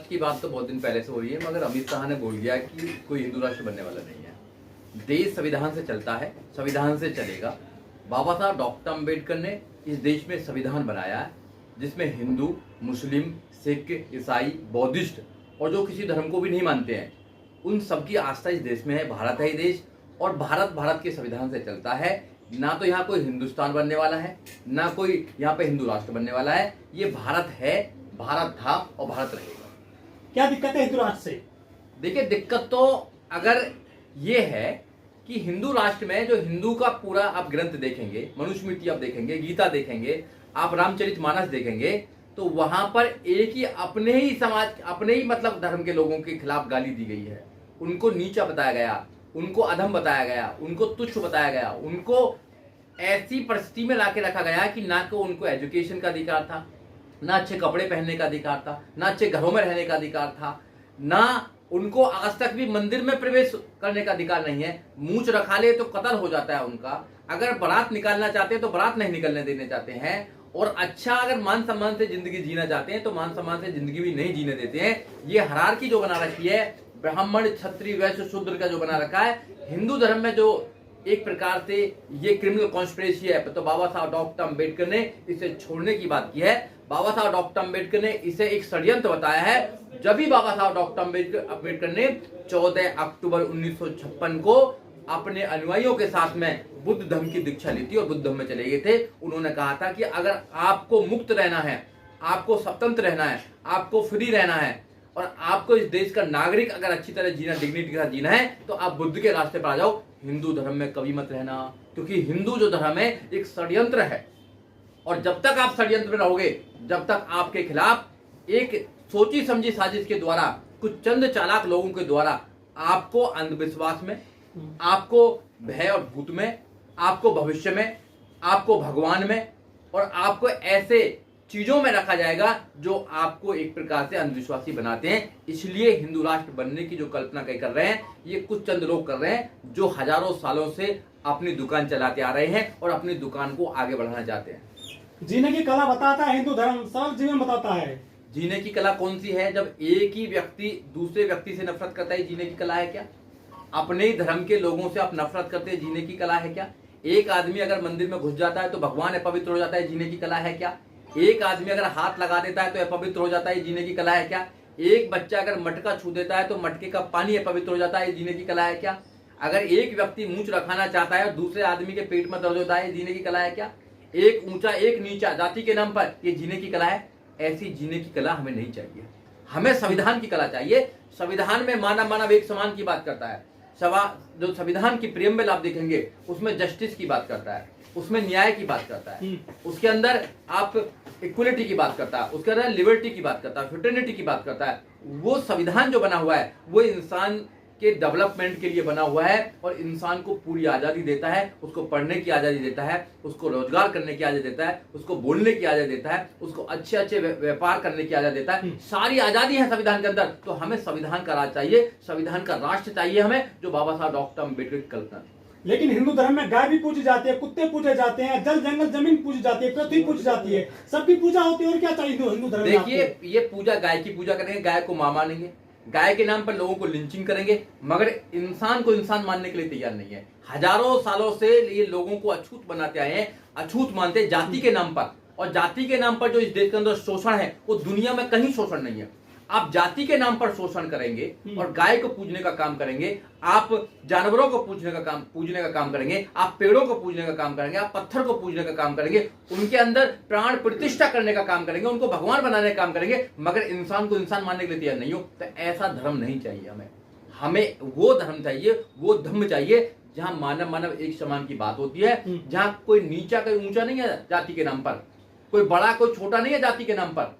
राष्ट्र की बात तो बहुत दिन पहले से हो रही है, मगर अमित शाह ने बोल दिया कि कोई हिंदू राष्ट्र बनने वाला नहीं है। देश संविधान से चलता है, संविधान से चलेगा। बाबा साहब डॉक्टर अम्बेडकर ने इस देश में संविधान बनाया है जिसमें हिंदू, मुस्लिम, सिख, ईसाई, बौद्धिस्ट और जो किसी धर्म को भी नहीं मानते हैं उन सबकी आस्था इस देश में है। भारत है ये देश और भारत के संविधान से चलता है। ना तो यहाँ कोई हिंदुस्तान बनने वाला है, ना कोई यहाँ पे हिंदू राष्ट्र बनने वाला है। ये भारत है, भारत था और भारत रहेगा। क्या दिक्कत है हिंदू राष्ट्र से? देखिए, दिक्कत तो अगर ये है कि हिंदू राष्ट्र में जो हिंदू का पूरा आप ग्रंथ देखेंगे, मनुस्मृति आप देखेंगे, गीता देखेंगे, आप रामचरितमानस देखेंगे, तो वहां पर एक ही अपने ही समाज, अपने ही मतलब धर्म के लोगों के खिलाफ गाली दी गई है। उनको नीचा बताया गया, उनको अधम बताया गया, उनको तुच्छ बताया गया, उनको ऐसी परिस्थिति में लाके रखा गया कि ना को उनको एजुकेशन का अधिकार था, ना अच्छे कपड़े पहनने का अधिकार था, ना अच्छे घरों में रहने का अधिकार था, ना उनको आज तक भी मंदिर में प्रवेश करने का अधिकार नहीं है। मूंछ रखा ले तो कत्ल हो जाता है उनका। अगर बारात निकालना चाहते हैं तो बारात नहीं निकलने देने चाहते हैं। और अच्छा अगर मान सम्मान से जिंदगी जीना चाहते हैं तो मान सम्मान से जिंदगी भी नहीं जीने देते हैं। ये हायरार्की जो बना रखी है, ब्राह्मण, क्षत्रिय, वैश्य, शूद्र का जो बना रखा है हिंदू धर्म में, जो एक प्रकार से ये क्रिमिनल कॉन्स्पिरेसी है, तो बाबा साहब डॉक्टर अम्बेडकर ने इसे छोड़ने की बात की है। बाबा साहब डॉक्टर अम्बेडकर ने इसे एक षड्यंत्र बताया है। जब भी बाबा साहब डॉक्टर अम्बेडकर ने 14 अक्टूबर 1956 को अपने अनुयायियों के साथ में बुद्ध धर्म की दीक्षा ली थी और बुद्ध धर्म में चले गए थे, उन्होंने कहा था कि अगर आपको मुक्त रहना है, आपको स्वतंत्र रहना है, आपको फ्री रहना है और आपको इस देश का नागरिक अगर अच्छी तरह जीना, डिग्निटी के साथ जीना है, तो आप बुद्ध के रास्ते पर आ जाओ। हिंदू धर्म में कभी मत रहना, क्योंकि हिंदू जो धर्म है एक षड्यंत्र है और जब तक आप षड्यंत्र में रहोगे, जब तक आपके खिलाफ एक सोची समझी साजिश के द्वारा, कुछ चंद चालाक लोगों के द्वारा आपको अंधविश्वास में, आपको भय और भूत में, आपको भविष्य में, आपको भगवान में और आपको ऐसे चीजों में रखा जाएगा जो आपको एक प्रकार से अंधविश्वासी बनाते हैं। इसलिए हिंदू राष्ट्र बनने की जो कल्पना कर रहे हैं, ये कुछ चंद लोग कर रहे हैं जो हजारों सालों से अपनी दुकान चलाते आ रहे हैं और अपनी दुकान को आगे बढ़ाना चाहते हैं। जीने की कला बताता है हिंदू धर्म, सरल जीवन बताता है। जीने की कला कौन सी है? जब एक ही व्यक्ति दूसरे व्यक्ति से नफरत करता है, जीने की कला है क्या? अपने ही धर्म के लोगों से आप नफरत करते हैं, जीने की कला है क्या? एक आदमी अगर मंदिर में घुस जाता है तो भगवान अपवित्र हो जाता है, जीने की कला है क्या? एक आदमी अगर हाथ लगा देता है तो अपवित्र हो जाता है, जीने की कला है क्या? एक बच्चा अगर मटका छू देता है तो मटके का पानी अपवित्र हो जाता है, जीने की कला है क्या? अगर एक व्यक्ति मूंछ रखाना चाहता है और दूसरे आदमी के पेट में दर्द होता है, जीने की कला है क्या? एक ऊंचा एक नीचा जाति के नाम पर, ये जीने की कला है? ऐसी जीने की कला हमें नहीं चाहिए। हमें संविधान की कला चाहिए। संविधान में मानव मानव एक समान की बात करता है। जो संविधान की प्रियम्बल आप देखेंगे उसमें जस्टिस की बात करता है, उसमें न्याय की बात करता है, उसके अंदर आप इक्वलिटी की बात करता है, उसके अंदर लिबर्टी की बात करता है, फ्रेटर्निटी की बात करता है। वो संविधान जो बना हुआ है वो इंसान के डेवलपमेंट के लिए बना हुआ है और इंसान को पूरी आजादी देता है। उसको पढ़ने की आजादी देता है, उसको रोजगार करने की आजादी देता है, उसको बोलने की आजादी देता है, उसको अच्छे अच्छे व्यापार करने की आजादी देता है। सारी आजादी है संविधान के अंदर। तो हमें संविधान का राज चाहिए, संविधान का राष्ट्र चाहिए हमें, जो बाबा साहब डॉक्टर अम्बेडकर की कल्पना थी। लेकिन हिंदू धर्म में गाय भी पूजी जाती है, कुत्ते पूजे जाते हैं, जल जंगल जमीन पूजी जाती है, पृथ्वी पूजी जाती है, सबकी पूजा होती है। और क्या चाहिए हिंदू धर्म में? देखिए, ये पूजा गाय की पूजा करेंगे, गाय को मां मानेंगे, गाय के नाम पर लोगों को लिंचिंग करेंगे, मगर इंसान को इंसान मानने के लिए तैयार नहीं है। हजारों सालों से ये लोगों को अछूत बनाते आए हैं, अछूत मानते हैं जाति के नाम पर। और जाति के नाम पर जो इस देश के अंदर शोषण है वो दुनिया में कहीं शोषण नहीं है। आप जाति के नाम पर शोषण करेंगे और गाय को पूजने का काम करेंगे, आप जानवरों को पूजने का काम करेंगे, आप पेड़ों को पूजने का काम करेंगे, आप पत्थर को पूजने का काम करेंगे, उनके अंदर प्राण प्रतिष्ठा करने का काम करेंगे, उनको भगवान बनाने का काम करेंगे, मगर इंसान को इंसान मानने के लिए तैयार नहीं हो। तो ऐसा धर्म नहीं चाहिए हमें। हमें वो धर्म चाहिए, वो धर्म चाहिए जहां मानव मानव एक समान की बात होती है, जहां कोई नीचा कोई ऊंचा नहीं है जाति के नाम पर, कोई बड़ा कोई छोटा नहीं है जाति के नाम पर,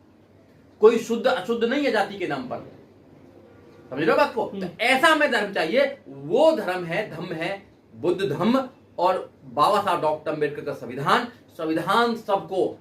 कोई शुद्ध अशुद्ध नहीं है जाति के नाम पर। समझ रहे हो बात को? तो ऐसा हमें धर्म चाहिए। वो धर्म है बुद्ध धर्म और बाबा साहब डॉक्टर अम्बेडकर का संविधान। संविधान सबको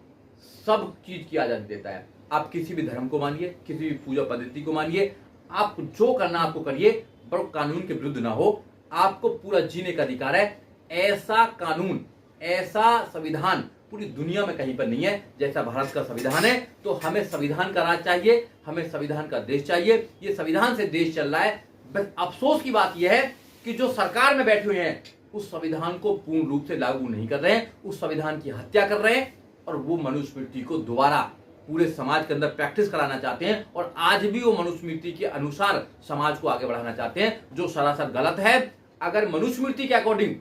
सब चीज की आजादी देता है। आप किसी भी धर्म को मानिए, किसी भी पूजा पद्धति को मानिए, आप जो करना आपको करिए, पर कानून के विरुद्ध ना हो। आपको पूरा जीने का अधिकार है। ऐसा कानून, ऐसा संविधान पूरी दुनिया में कहीं पर नहीं है जैसा भारत का संविधान है। तो हमें संविधान का राज चाहिए, हमें संविधान का देश चाहिए। ये संविधान से देश चल रहा है। बस अफसोस की बात यह है कि जो सरकार में बैठे हुए हैं उस संविधान को पूर्ण रूप से लागू नहीं कर रहे हैं, उस संविधान की हत्या कर रहे हैं और वो मनुस्मृति को दोबारा पूरे समाज के अंदर प्रैक्टिस कराना चाहते हैं और आज भी वो मनुस्मृति के अनुसार समाज को आगे बढ़ाना चाहते हैं, जो सरासर गलत है। अगर मनुस्मृति के अकॉर्डिंग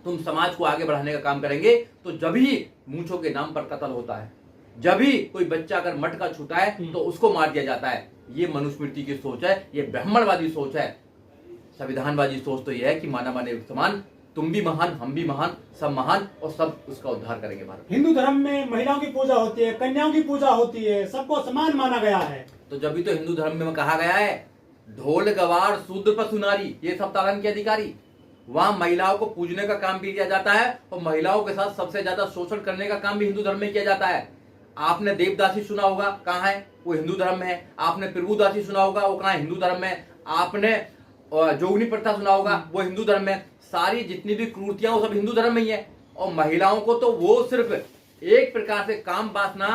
तुम समाज को आगे बढ़ाने का काम करेंगे तो जब ही मूंछों के नाम पर कत्ल होता है, जब भी कोई बच्चा अगर मटका छूता है तो उसको मार दिया जाता है। ये मनुस्मृति की सोच है, ये ब्राह्मणवादी सोच है। संविधानवादी सोच तो यह है कि माना माने समान, तुम भी महान, हम भी महान, सब महान और सब उसका उद्धार करेंगे भारत। हिंदू धर्म में महिलाओं की पूजा होती है, कन्याओं की पूजा होती है, सबको समान माना गया है। तो जब भी तो हिंदू धर्म में कहा गया है ढोल गवार शूद्र पशु नारी ये सब तारण के अधिकारी। वहां महिलाओं को पूजने का काम भी किया जाता है और महिलाओं के साथ सबसे ज्यादा शोषण करने का काम भी हिंदू धर्म में किया जाता है। आपने देवदासी सुना होगा, कहाँ है? वो हिंदू धर्म में है। आपने प्रभुदासी सुना होगा, वो कहाँ है? हिंदू धर्म में है। आपने जोगनी प्रथा सुना होगा, वो हिंदू धर्म में। सारी जितनी भी क्रूरतियां वो सब हिंदू धर्म में ही है। और महिलाओं को तो वो सिर्फ एक प्रकार से काम वासना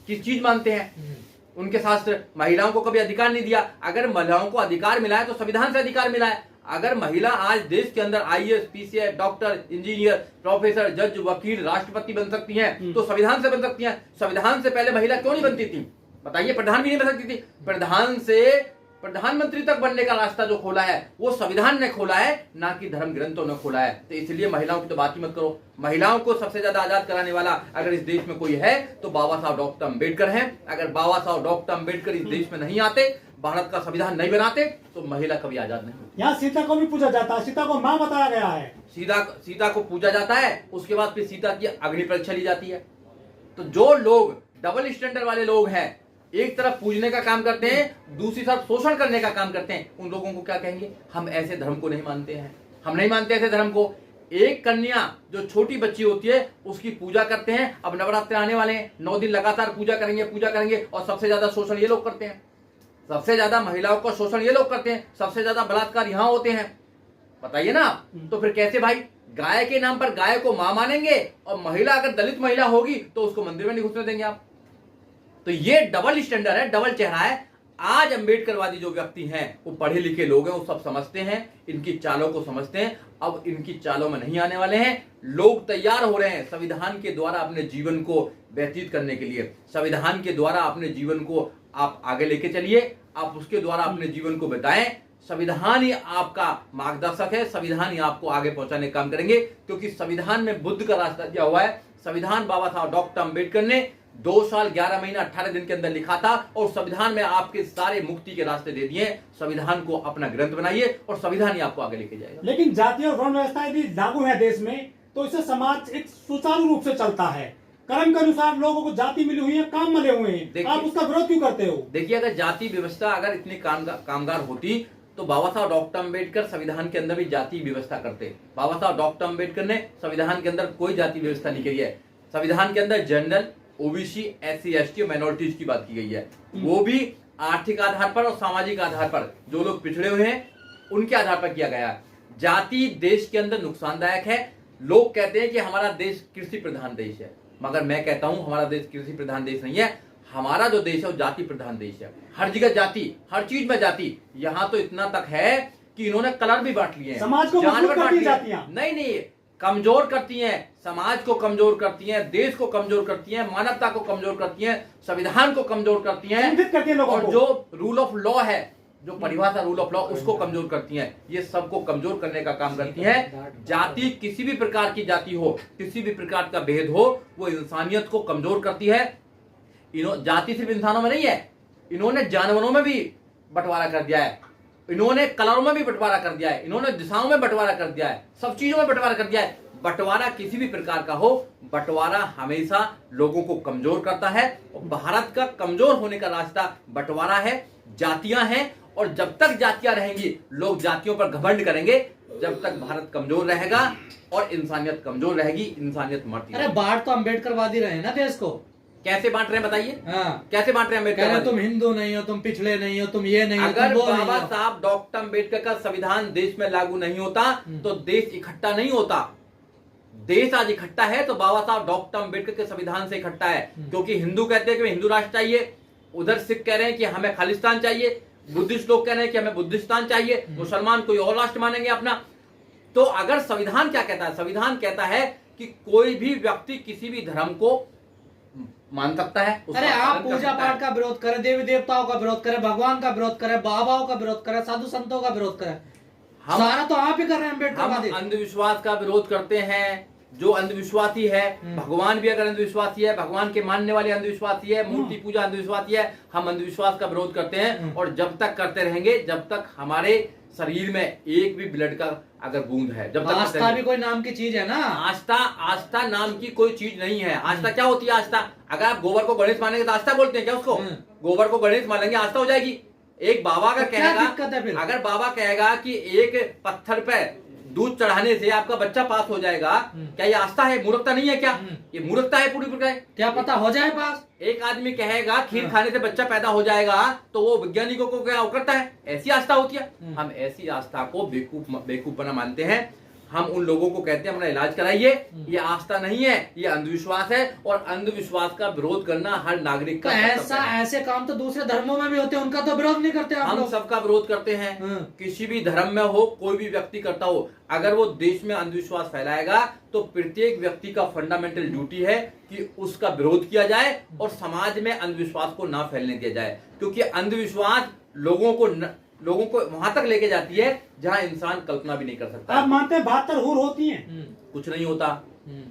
की चीज मानते हैं। उनके शास्त्र महिलाओं को कभी अधिकार नहीं दिया। अगर महिलाओं को अधिकार मिला है तो संविधान से अधिकार मिला है। अगर महिला आज देश के अंदर IAS, PCS, doctor, engineer, professor, जज, वकील, राष्ट्रपति बन सकती हैं तो संविधान से बन सकती हैं। संविधान से पहले महिला क्यों नहीं बनती थी? बताइए। प्रधान भी नहीं बन सकती थी। प्रधान से प्रधानमंत्री तक बनने का रास्ता जो खोला है वो संविधान ने खोला है, ना कि धर्म ग्रंथों ने खोला है। तो इसलिए महिलाओं की तो बात ही मत करो। महिलाओं को सबसे ज्यादा आजाद कराने वाला अगर इस देश में कोई है तो बाबा साहब डॉक्टर अम्बेडकर हैं। अगर बाबा साहब डॉक्टर अम्बेडकर इस देश में नहीं आते, भारत का संविधान नहीं बनाते, तो महिला कभी आजाद नहीं होती। यहाँ सीता को भी पूजा जाता है, सीता को माँ बताया गया है। सीता को पूजा जाता है, उसके बाद फिर सीता की अग्नि परीक्षा ली जाती है। तो जो लोग डबल स्टैंडर्ड वाले लोग हैं, एक तरफ पूजने का काम करते हैं, दूसरी तरफ शोषण करने का काम करते हैं, उन लोगों को क्या कहेंगे? हम ऐसे धर्म को नहीं मानते हैं, हम नहीं मानते ऐसे धर्म को। एक कन्या जो छोटी बच्ची होती है उसकी पूजा करते हैं। अब नवरात्र आने वाले हैं, 9 दिन लगातार पूजा करेंगे और सबसे ज्यादा शोषण ये लोग करते हैं। सबसे ज्यादा महिलाओं का शोषण ये लोग करते हैं, सबसे ज्यादा बलात्कार यहाँ होते हैं। बताइए ना। तो फिर कैसे भाई? गाय के नाम पर गाय को मां मानेंगे और महिला अगर दलित महिला होगी तो उसको मंदिर में नहीं घुसने देंगे आप। तो ये डबल स्टैंडर्ड है, डबल चेहरा है। आज अंबेडकरवादी जो व्यक्ति हैं वो पढ़े लिखे लोग हैं, वो सब समझते हैं, इनकी चालों को समझते हैं। अब इनकी चालों में नहीं आने वाले हैं। लोग तैयार हो रहे हैं संविधान के द्वारा अपने जीवन को व्यतीत करने के लिए। संविधान के द्वारा अपने जीवन को आप आगे लेके चलिए, आप उसके द्वारा अपने जीवन को बिताएं। संविधान ही आपका मार्गदर्शक है, संविधान ही आपको आगे पहुंचाने का काम करेंगे, क्योंकि संविधान में बुद्ध का रास्ता दिया हुआ है। संविधान बाबा साहब डॉक्टर अम्बेडकर ने 2 साल 11 महीना 18 दिन के अंदर लिखा था और संविधान में आपके सारे मुक्ति के रास्ते दे दिए। संविधान को अपना ग्रंथ बनाइए और संविधान ही आपको आगे लेके जाएगा। लेकिन जातीय और वर्ण व्यवस्था यदि लागू है देश में तो इससे समाज एक सुचारू रूप से चलता है। कर्म के अनुसार लोगों को जाति मिली हुई है, काम मिले हुए हैं, आप उसका विरोध क्यों करते हो? देखिए, अगर जाति व्यवस्था अगर इतनी कामगार होती तो बाबा साहब डॉक्टर अम्बेडकर संविधान के अंदर भी जाति व्यवस्था करते। बाबा साहब डॉक्टर अम्बेडकर ने संविधान के अंदर कोई जाति व्यवस्था नहीं करी है। संविधान के अंदर जनरल, ओबीसी, एससी, एसटी और माइनॉरिटीज की बात की गई है। वो भी आर्थिक आधार पर और सामाजिक आधार पर, जो लोग पिछड़े हुए हैं उनके आधार पर किया गया है। जाति देश के अंदर नुकसानदायक है। लोग कहते हैं कि हमारा देश कृषि प्रधान देश है, मगर मैं कहता हूं हमारा देश कृषि प्रधान देश नहीं है। हमारा जो देश है वो जाति प्रधान देश है। हर जगह जाति, हर चीज में जाति। यहाँ तो इतना तक है कि इन्होंने कलर भी बांट लिए हैं, समाज को जानवर बांट लिए। जातियां नहीं, कमजोर करती हैं, समाज को कमजोर करती हैं, देश को कमजोर करती हैं, मानवता को कमजोर करती हैं, संविधान को कमजोर करती हैं, और जो रूल ऑफ लॉ है, जो परिभाषा रूल ऑफ लॉ, उसको कमजोर करती हैं। ये सबको कमजोर करने का काम करती हैं। जाति, किसी भी प्रकार की जाति हो, किसी भी प्रकार का भेद हो, वो इंसानियत को कमजोर करती है। जाति सिर्फ इंसानों में नहीं है, इन्होंने जानवरों में भी बंटवारा कर दिया है, इन्होंने कलरों में भी बंटवारा कर दिया है, इन्होंने दिशाओं में बंटवारा कर दिया है, सब चीजों में बंटवारा कर दिया है। बंटवारा किसी भी प्रकार का हो, बंटवारा हमेशा लोगों को कमजोर करता है। और भारत का कमजोर होने का रास्ता बंटवारा है, जातियां हैं। और जब तक जातियां रहेंगी, लोग जातियों पर घमंड करेंगे। जब तक भारत कमजोर रहेगा और इंसानियत कमजोर रहेगी, इंसानियत मरती अरे बांट तो अम्बेडकरवादी रहे ना देश को। कैसे बांट रहे हैं बताइए? हाँ। कैसे बांट रहे हैं अम्बेडकर? तुम हिंदू नहीं हो, तुम पिछड़े नहीं हो, तुम ये नहीं हो, अगर बाबा साहब डॉक्टर अम्बेडकर का संविधान देश में लागू नहीं होता तो देश इकट्ठा नहीं होता। देश आज इकट्ठा है तो बाबा साहब डॉक्टर अम्बेडकर के संविधान से इकट्ठा है, क्योंकि हिंदू कहते हैं कि हमें हिंदू राष्ट्र चाहिए, उधर सिख कह रहे हैं कि हमें खालिस्तान चाहिए, बुद्धिस्ट लोग कह रहे हैं कि हमें बुद्धिस्तान चाहिए, मुसलमान कोई और राष्ट्र मानेंगे अपना। तो अगर संविधान क्या कहता है, संविधान कहता है कि कोई भी व्यक्ति किसी भी धर्म को मान सकता है। अरे आप पूजा पाठ का विरोध करें, देवी देवताओं का विरोध करें, भगवान का विरोध करें, बाबाओं का विरोध करें, साधु संतों का विरोध करें, सारा तो आप ही कर रहे हैं अम्बेडकरवादी। हम अंधविश्वास का विरोध करते हैं, जो अंधविश्वासी है, भगवान भी अगर अंधविश्वासी है, भगवान के मानने वाले अंधविश्वासी है, मूर्ति पूजा अंधविश्वासी है, हम अंधविश्वास का विरोध करते हैं। और जब तक करते रहेंगे जब तक हमारे शरीर में एक भी ब्लड का अगर बूंद है, जब तक आस्था भी कोई नाम की चीज है ना। आस्था नाम की कोई चीज नहीं है। आस्था क्या होती है? आस्था, अगर आप गोबर को गणेश मानेंगे तो आस्था बोलते हैं क्या उसको? गोबर को गणेश मानेंगे आस्था हो जाएगी। एक बाबा का कहेगा, अगर बाबा कहेगा कि एक पत्थर पे दूध चढ़ाने से आपका बच्चा पास हो जाएगा, क्या ये आस्था है? मूर्खता नहीं है क्या? ये मूर्खता है पूरी प्रकार। क्या पता हो जाए पास? एक आदमी कहेगा खीर खाने से बच्चा पैदा हो जाएगा, तो वो वैज्ञानिकों को क्या करता है? ऐसी आस्था होती है। हम ऐसी आस्था को बेवकूफपना मानते हैं। हम उन लोगों को कहते हैं अपना इलाज कराइए। ये आस्था नहीं है, ये अंधविश्वास है, और अंधविश्वास का विरोध करना हर नागरिक का ऐसे काम तो दूसरे धर्मों में भी होते हैं, उनका तो विरोध नहीं करते आप हम लोग। सबका विरोध करते हैं। किसी भी धर्म में हो, कोई भी व्यक्ति करता हो, अगर वो देश में अंधविश्वास फैलाएगा तो प्रत्येक व्यक्ति का फंडामेंटल ड्यूटी है कि उसका विरोध किया जाए और समाज में अंधविश्वास को ना फैलने दिया जाए, क्योंकि अंधविश्वास लोगों को वहां तक लेके जाती है जहां इंसान कल्पना भी नहीं कर सकता। आप मानते हैं 72 हूर होती हैं? कुछ नहीं होता,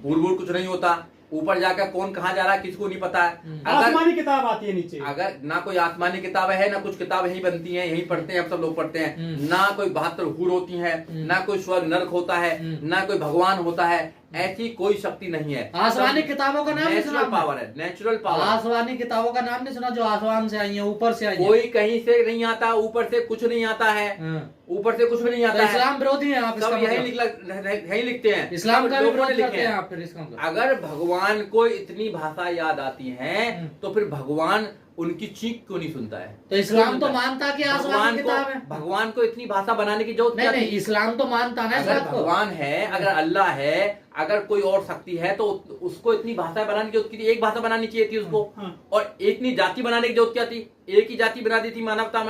हूर कुछ नहीं होता। ऊपर जाकर कौन कहाँ जा रहा है किसको नहीं पता है। आसमानी किताब आती है नीचे, अगर ना कोई आसमानी किताब है, ना कुछ किताब यही बनती हैं, यही पढ़ते हैं, अब सब लोग पढ़ते हैं। ना कोई 72 हूर होती है, ना कोई स्वर्ग नरक होता है, ना कोई भगवान होता है। ऐसी कोई शक्ति नहीं है। आसमानी किताबों का नाम नहीं सुना? पावर है, नेचुरल पावर। आसमानी किताबों का नाम नहीं सुना जो आसमान से आई है, ऊपर से आई है? कोई कहीं से नहीं आता, ऊपर से कुछ नहीं आता है, ऊपर से कुछ भी नहीं आता है। इस्लाम विरोधी है आप? सब यही लिखते हैं, इस्लाम का भी विरोध करते हैं आप फिर इसका मतलब? अगर भगवान को इतनी भाषा याद आती है तो फिर भगवान उनकी चीख क्यों नहीं सुनता है? तो इस्लाम तो मानता कि आसमानी किताब है। भगवान को इतनी भाषा बनाने की जरूरत नहीं, इस्लाम तो मानता ना। अगर भगवान है, अगर अल्लाह है, अगर कोई और शक्ति है तो उसको इतनी भाषा बनाने की जरूरत थी? एक भाषा बनानी चाहिए थी उसको। और इतनी जाति बनाने की जरूरत क्या थी? एक ही जाति बना दी थी, मानवता,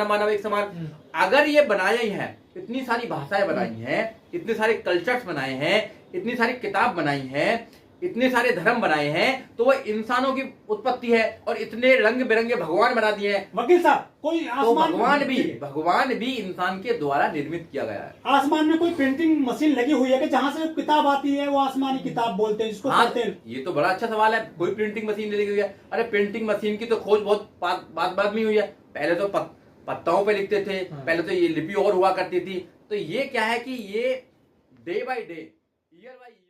मानव एक समान। अगर ये बनाया ही है, इतनी सारी भाषाएं बनाई हैं, इतने सारे कल्चर्स बनाए हैं, इतनी सारी किताब बनाई हैं, इतने सारे धर्म बनाए हैं, तो वह इंसानों की उत्पत्ति है। और इतने रंग बिरंगे भगवान बना दिए हैं। वकील साहब, कोई तो भगवान भी इंसान के द्वारा निर्मित किया गया है। आसमान में कोई प्रिंटिंग मशीन लगी हुई है कि जहाँ से किताब आती है वो आसमानी किताब बोलते हैं जिसको पढ़ते हैं? ये तो बड़ा अच्छा सवाल है। कोई प्रिंटिंग मशीन लगी हुई है? अरे प्रिंटिंग मशीन की तो खोज बहुत बाद में हुई है। पहले तो पत्ताओं पे लिखते थे, पहले तो ये लिपि और हुआ करती थी। तो ये क्या है कि ये day by day, year by year